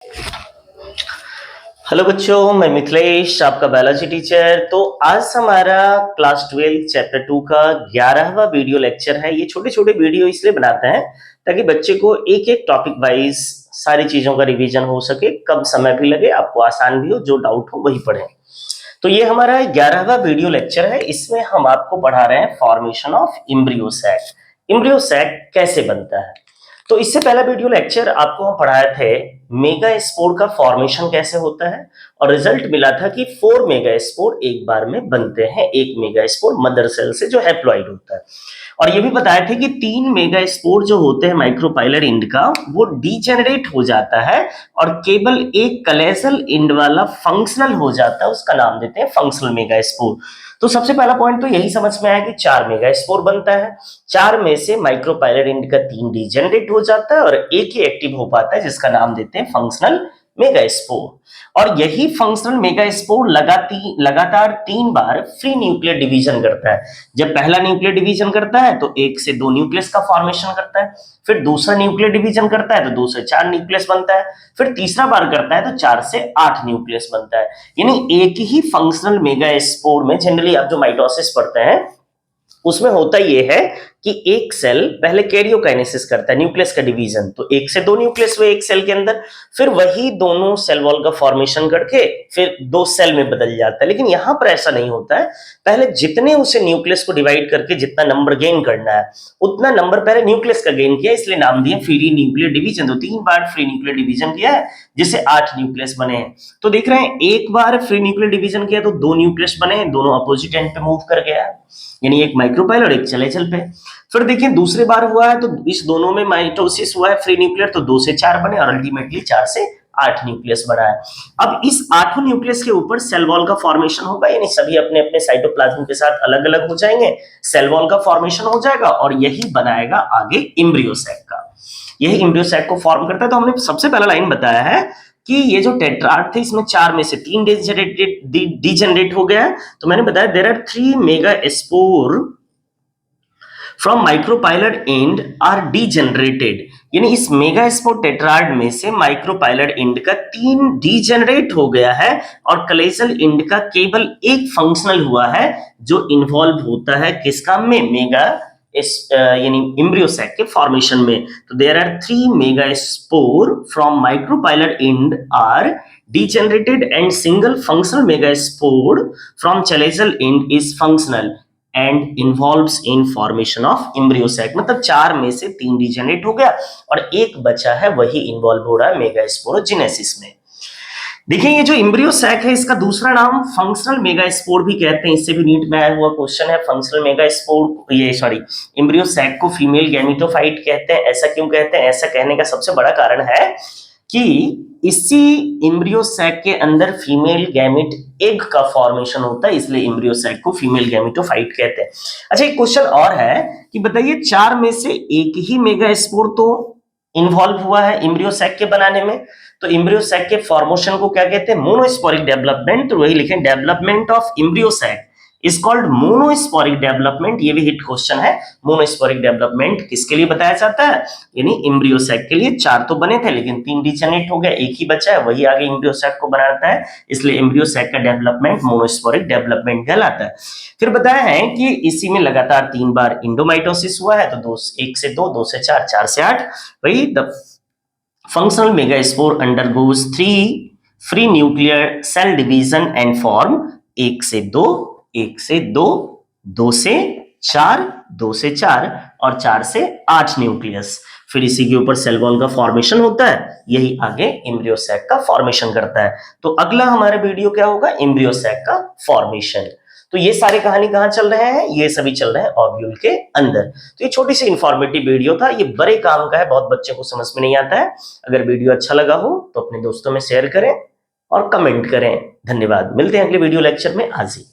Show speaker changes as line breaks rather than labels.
Hello बच्चों, मैं मिथिलेश आपका बायोलॉजी टीचर। तो आज हमारा क्लास 12 चैप्टर 2 का 11वां वीडियो लेक्चर है। ये छोटे छोटे वीडियो इसलिए बनाते हैं ताकि बच्चे को एक एक टॉपिक वाइज सारी चीजों का रिवीजन हो सके, कम समय भी लगे, आपको आसान भी हो, जो डाउट हो वही पढ़ें। तो ये हमारा 11वां वीडियो लेक्चर है। इसमें हम आपको पढ़ा रहे हैं formation of embryo sac. Embryo sac कैसे बनता है। तो इससे पहला वीडियो लेक्चर आपको हम पढ़ाए थे मेगा स्पोर का फॉर्मेशन कैसे होता है, और रिजल्ट मिला था कि 4 मेगा स्पोर एक बार में बनते हैं। एक मेगा स्पोर मदर सेल से जो हैप्लॉइड होता है, और ये भी बताया थे कि 3 मेगा स्पोर जो होते हैं माइक्रोपाइलर इंड का, वो डीजेनरेट हो जाता है और केवल एक कलेजल इंड वाला फंक्शनल हो जाता है, उसका नाम देते हैं फंक्शनल मेगा स्पोर। तो सबसे पहला पॉइंट तो यही समझ में आया कि 4 मेगा स्पोर बनता है। 4 में से माइक्रोपाइलर इंड का 3 डीजेनरेट हो जाता है और एक ही एक्टिव हो पाता है, जिसका नाम देते हैं फंक्शनल मेगा स्पोर। और यही फंक्शनल मेगा स्पोर लगातार 3 बार फ्री न्यूक्लियर डिवीजन करता है। जब पहला न्यूक्लियर डिवीजन करता है तो 1 से 2 न्यूक्लियस का फॉर्मेशन करता है, फिर दूसरा न्यूक्लियर डिवीजन करता है तो 2 से 4 न्यूक्लियस बनता है, फिर तीसरा बार करता है तो 4 से 8 न्यूक्लियस बनता है। यानी एक ही फंक्शनल मेगा स्पोर में, जनरली आप जो माइटोसिस पढ़ते हैं उसमें होता ये है कि एक सेल पहले कैरियोकाइनेसिस करता है, न्यूक्लियस का डिवीजन, तो 1 से 2 न्यूक्लियस हुए एक सेल के अंदर, फिर वही दोनों सेल वॉल का फॉर्मेशन करके फिर 2 सेल में बदल जाता है। लेकिन यहां पर ऐसा नहीं होता है। पहले जितने उसे न्यूक्लियस को डिवाइड करके जितना नंबर गेन करना है, उतना नंबर पहले न्यूक्लियस का गेन किया, इसलिए नाम दिया फ्री न्यूक्लियर डिवीजन। तो 3 बार फ्री न्यूक्लियर डिवीजन किया है, जिससे 8 न्यूक्लियस बने हैं। तो देख रहे हैं, एक बार फ्री न्यूक्लियर डिवीजन किया तो 2 न्यूक्लियस बने हैं, दोनों अपोजिट एंड पे मूव कर गया है, यानी एक माइक्रोपाइल और एक चलेचल पे। फिर देखिए दूसरे बार हुआ है तो इस दोनों में माइटोसिस हुआ है फ्री न्यूक्लियर, तो 2 से 4 बने और अल्टीमेटली 4 से 8 न्यूक्लियस बना है। अब इस 8 न्यूक्लियस के ऊपर सेल वॉल का फॉर्मेशन होगा, यानी सभी अपने अपने साइटोप्लाज्म के साथ अलग अलग हो जाएंगे, सेल वॉल का फॉर्मेशन हो जाएगा और यही बनाएगा आगे एम्ब्रियो सैक का। यही एम्ब्रियो सैक को फॉर्म करता है। तो हमने सबसे पहला लाइन बताया है कि ये जो टेट्राड थे, इसमें 4 में से 3 डीजेनरेट हो गया है। तो मैंने बताया there are 3 megaspore from micropylar and are degenerated, यानी इस मेगा स्पोर टेट्राड में से माइक्रोपाइलर एंड का 3 डीजेनरेट हो गया है और कलेजल एंड का केवल एक फंक्शनल हुआ है, जो इन्वॉल्व होता है किस काम में, मेगा यानी एम्ब्रियो सैक के फॉर्मेशन में। तो there are 3 megaspore from micropylar and are degenerated and single functional megaspore from chalazal end is functional and involves in formation of embryo sac। मतलब 4 में से 3 डिजेनरेट हो गया और एक बचा है, वही इन्वॉल्व हो रहा है मेगास्पोरोजेनेसिस में। देखिए ये जो एम्ब्रियो सैक है, इसका दूसरा नाम फंक्शनल मेगास्पोर भी कहते हैं। इससे भी नीट में आया हुआ क्वेश्चन है। फंक्शनल मेगास्पोर, ये सॉरी, एम्ब्रियो सैक को फीमेल गैमेटोफाइट कहते हैं। ऐसा क्यों कहते हैं? ऐसा कहने का सबसे बड़ा कारण है कि इसी एम्ब्रियो सैक के अंदर फीमेल गैमेट एग का फॉर्मेशन होता है, इसलिए एम्ब्रियो सैक को फीमेल गैमेटोफाइट कहते हैं। अच्छा, एक क्वेश्चन और है कि बताइए 4 में से एक ही मेगास्पोर तो इन्वॉल्व हुआ है एम्ब्रियो सैक के बनाने में, तो एम्ब्रियो सैक के फॉर्मेशन को क्या कहते हैं? Monosporic development. तो वही लिखें, development of embryo sac is called monosporic development. ये भी हिट क्वेश्चन है। मोनोस्पोरिक डेवलपमेंट किसके लिए बताया जाता है? यानी एम्ब्रियो सैक के लिए। 4 तो बने थे लेकिन 3 डिजेनरेट हो गए, एक ही बचा है, वही आगे एम्ब्रियो सैक को बनाता है, इसलिए एम्ब्रियो सैक का डेवलपमेंट मोनोस्पोरिक डेवलपमेंट कहलाता है। फिर बताया है कि इसी में लगातार 3 बार इंडोमाइटोसिस हुआ है, तो 1 से 2, 2 से 4, 4 से 8। वही the functional megaspore undergoes 3 free nuclear cell division and form 1 से 2, 1 से 2, 2 से 4, 2 से 4 और 4 से 8 न्यूक्लियस। फिर इसी के ऊपर सेल वॉल का फॉर्मेशन होता है, यही आगे एम्ब्रियो सैक का फॉर्मेशन करता है। तो अगला हमारा वीडियो क्या होगा? एम्ब्रियो सैक का फॉर्मेशन। तो ये सारी कहानी कहाँ चल रहे हैं? ये सभी चल रहे हैं ओव्यूल के अंदर। तो ये छोटी सी इंफॉर्मेटिव वीडियो था, ये बड़े काम का है, बहुत बच्चे को समझ में नहीं आता है। अगर वीडियो अच्छा लगा हो तो अपने दोस्तों में शेयर करें और कमेंट करें। धन्यवाद। मिलते हैं अगले वीडियो लेक्चर में। आज ही।